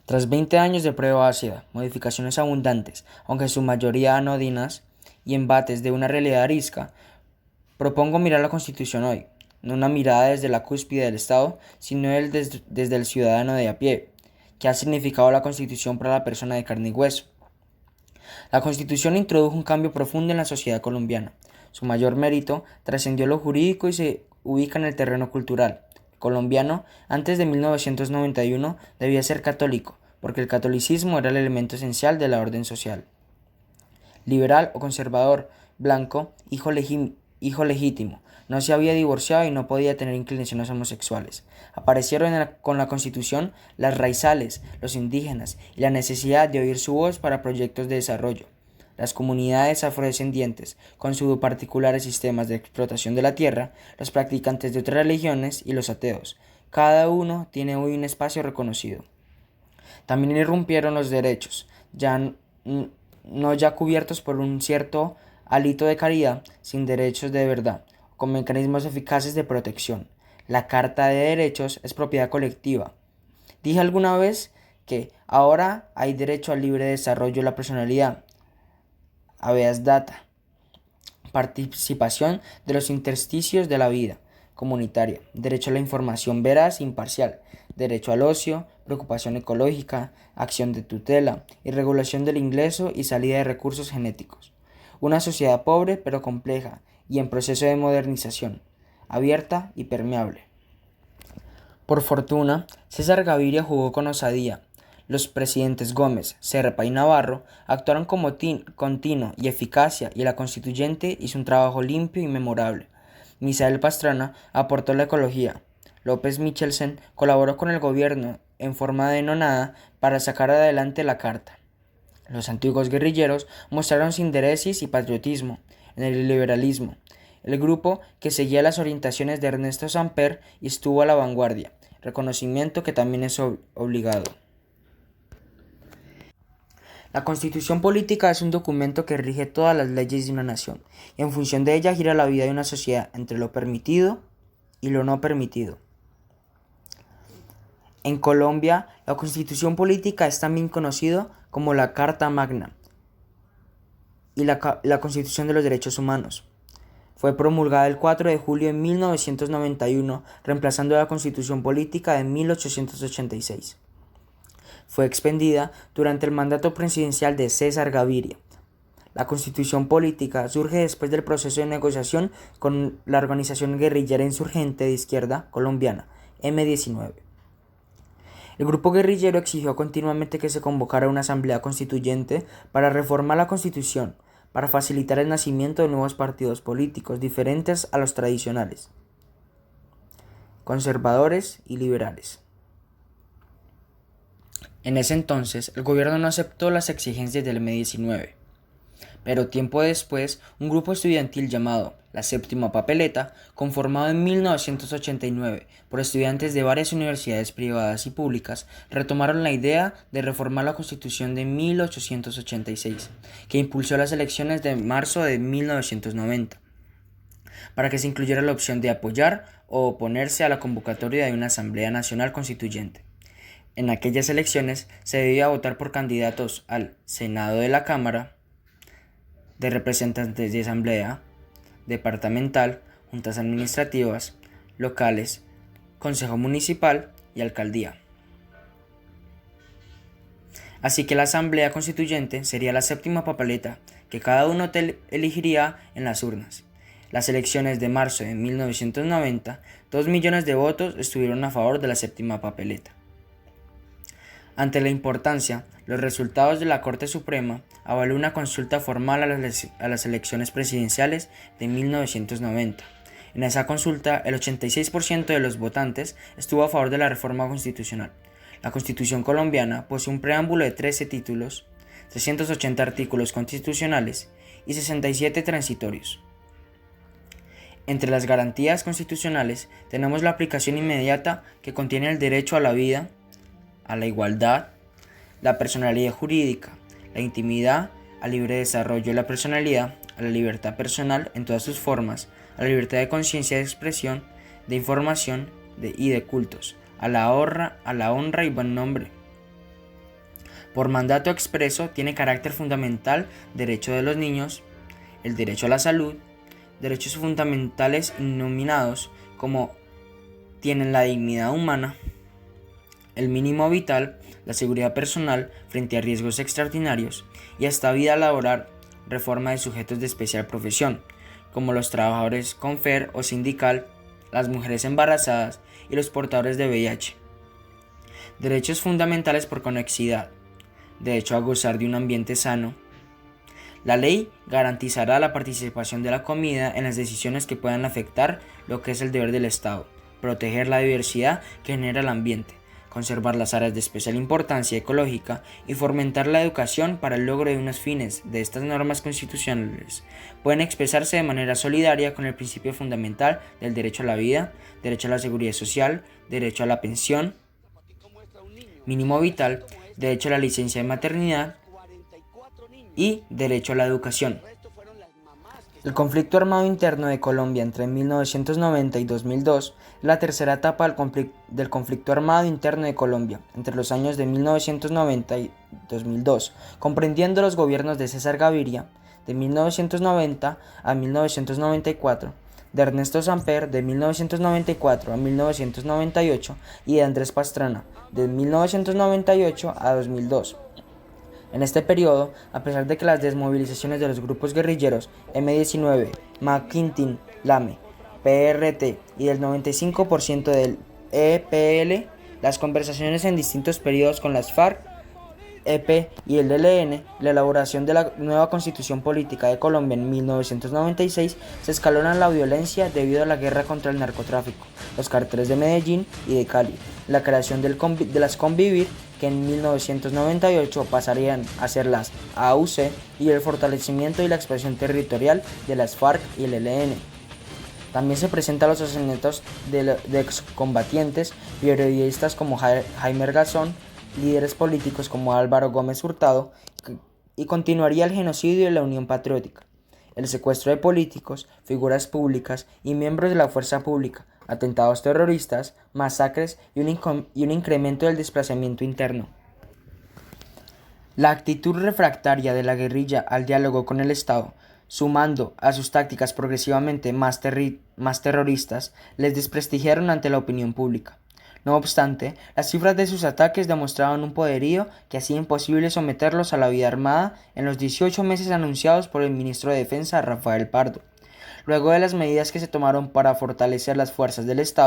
Tras 20 años de prueba ácida, modificaciones abundantes, aunque en su mayoría anodinas, y embates de una realidad arisca, propongo mirar la Constitución hoy, no una mirada desde la cúspide del Estado, sino desde el ciudadano de a pie, que ha significado la Constitución para la persona de carne y hueso. La Constitución introdujo un cambio profundo en la sociedad colombiana. Su mayor mérito trascendió lo jurídico y se ubica en el terreno cultural. El colombiano, antes de 1991, debía ser católico, porque el catolicismo era el elemento esencial de la orden social. Liberal o conservador, blanco, hijo legítimo, no se había divorciado y no podía tener inclinaciones homosexuales. Aparecieron con la Constitución las raizales, los indígenas y la necesidad de oír su voz para proyectos de desarrollo. Las comunidades afrodescendientes, con sus particulares sistemas de explotación de la tierra, los practicantes de otras religiones y los ateos. Cada uno tiene hoy un espacio reconocido. También irrumpieron los derechos, no ya cubiertos por un cierto hálito de caridad, sin derechos de verdad, con mecanismos eficaces de protección. La Carta de Derechos es propiedad colectiva. Dije alguna vez que ahora hay derecho al libre desarrollo de la personalidad, habeas data, participación de los intersticios de la vida comunitaria, derecho a la información veraz e imparcial, derecho al ocio, preocupación ecológica, acción de tutela y regulación del ingreso y salida de recursos genéticos. Una sociedad pobre pero compleja y en proceso de modernización, abierta y permeable. Por fortuna, César Gaviria jugó con osadía. Los presidentes Gómez, Serpa y Navarro actuaron con tino y eficacia y la constituyente hizo un trabajo limpio y memorable. Misael Pastrana aportó la ecología. López Michelsen colaboró con el gobierno en forma de nonada para sacar adelante la carta. Los antiguos guerrilleros mostraron sinderesis y patriotismo en el liberalismo. El grupo que seguía las orientaciones de Ernesto Samper estuvo a la vanguardia, reconocimiento que también es obligado. La Constitución política es un documento que rige todas las leyes de una nación, y en función de ella gira la vida de una sociedad entre lo permitido y lo no permitido. En Colombia, la Constitución política es también conocido como la Carta Magna y la Constitución de los Derechos Humanos. Fue promulgada el 4 de julio de 1991, reemplazando a la Constitución política de 1886. Fue expedida durante el mandato presidencial de César Gaviria. La Constitución política surge después del proceso de negociación con la organización guerrillera insurgente de izquierda colombiana, M-19. El grupo guerrillero exigió continuamente que se convocara una asamblea constituyente para reformar la Constitución, para facilitar el nacimiento de nuevos partidos políticos diferentes a los tradicionales, conservadores y liberales. En ese entonces, el gobierno no aceptó las exigencias del M-19, pero tiempo después, un grupo estudiantil llamado la Séptima Papeleta, conformado en 1989 por estudiantes de varias universidades privadas y públicas, retomaron la idea de reformar la Constitución de 1886, que impulsó las elecciones de marzo de 1990, para que se incluyera la opción de apoyar o oponerse a la convocatoria de una Asamblea Nacional Constituyente. En aquellas elecciones se debía votar por candidatos al Senado de la Cámara de Representantes de Asamblea, departamental, juntas administrativas, locales, consejo municipal y alcaldía. Así que la Asamblea Constituyente sería la séptima papeleta que cada uno elegiría en las urnas. Las elecciones de marzo de 1990, 2 millones de votos estuvieron a favor de la séptima papeleta. Ante la importancia, los resultados de la Corte Suprema avaló una consulta formal a las elecciones presidenciales de 1990. En esa consulta, el 86% de los votantes estuvo a favor de la reforma constitucional. La Constitución colombiana posee un preámbulo de 13 títulos, 380 artículos constitucionales y 67 transitorios. Entre las garantías constitucionales tenemos la aplicación inmediata que contiene el derecho a la vida, a la igualdad, la personalidad jurídica, la intimidad, al libre desarrollo de la personalidad, a la libertad personal en todas sus formas, a la libertad de conciencia de expresión, de información y de cultos, a la honra y buen nombre, Por mandato expreso tiene carácter fundamental derecho de los niños, el derecho a la salud, derechos fundamentales innominados como tienen la dignidad humana, el mínimo vital, la seguridad personal frente a riesgos extraordinarios y hasta vida laboral, reforma de sujetos de especial profesión, como los trabajadores con FER o sindical, las mujeres embarazadas y los portadores de VIH. Derechos fundamentales por conexidad, derecho a gozar de un ambiente sano. La ley garantizará la participación de la comunidad en las decisiones que puedan afectar lo que es el deber del Estado, proteger la diversidad que genera el ambiente, conservar las áreas de especial importancia ecológica y fomentar la educación para el logro de unos fines de estas normas constitucionales. Pueden expresarse de manera solidaria con el principio fundamental del derecho a la vida, derecho a la seguridad social, derecho a la pensión mínimo vital, derecho a la licencia de maternidad y derecho a la educación. El conflicto armado interno de Colombia entre 1990 y 2002 es la tercera etapa del conflicto armado interno de Colombia entre los años de 1990 y 2002, comprendiendo los gobiernos de César Gaviria de 1990 a 1994, de Ernesto Samper de 1994 a 1998 y de Andrés Pastrana de 1998 a 2002. En este periodo, a pesar de que las desmovilizaciones de los grupos guerrilleros M-19, McKintin, Lame, PRT y del 95% del EPL, las conversaciones en distintos periodos con las FARC, EP y el ELN, la elaboración de la nueva Constitución Política de Colombia en 1996, se escaló en la violencia debido a la guerra contra el narcotráfico, los cárteles de Medellín y de Cali, la creación de las Convivir, que en 1998 pasarían a ser las AUC, y el fortalecimiento y la expresión territorial de las FARC y el ELN. También se presentan los asesinatos de excombatientes, periodistas como Jaime Garzón, líderes políticos como Álvaro Gómez Hurtado, y continuaría el genocidio de la Unión Patriótica, el secuestro de políticos, figuras públicas y miembros de la fuerza pública, atentados terroristas, masacres y un incremento del desplazamiento interno. La actitud refractaria de la guerrilla al diálogo con el Estado, sumando a sus tácticas progresivamente más terroristas, les desprestigiaron ante la opinión pública. No obstante, las cifras de sus ataques demostraban un poderío que hacía imposible someterlos a la vida armada en los 18 meses anunciados por el ministro de Defensa, Rafael Pardo. Luego de las medidas que se tomaron para fortalecer las fuerzas del Estado,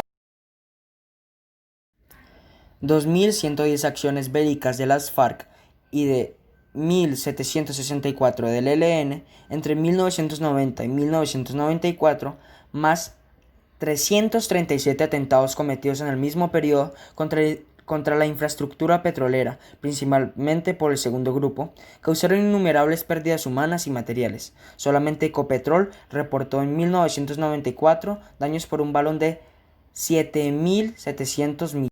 2.110 acciones bélicas de las FARC y de 1.764 del ELN entre 1990 y 1994, más 337 atentados cometidos en el mismo periodo contra la infraestructura petrolera, principalmente por el segundo grupo, causaron innumerables pérdidas humanas y materiales. Solamente Ecopetrol reportó en 1994 daños por un valor de 7.700 millones.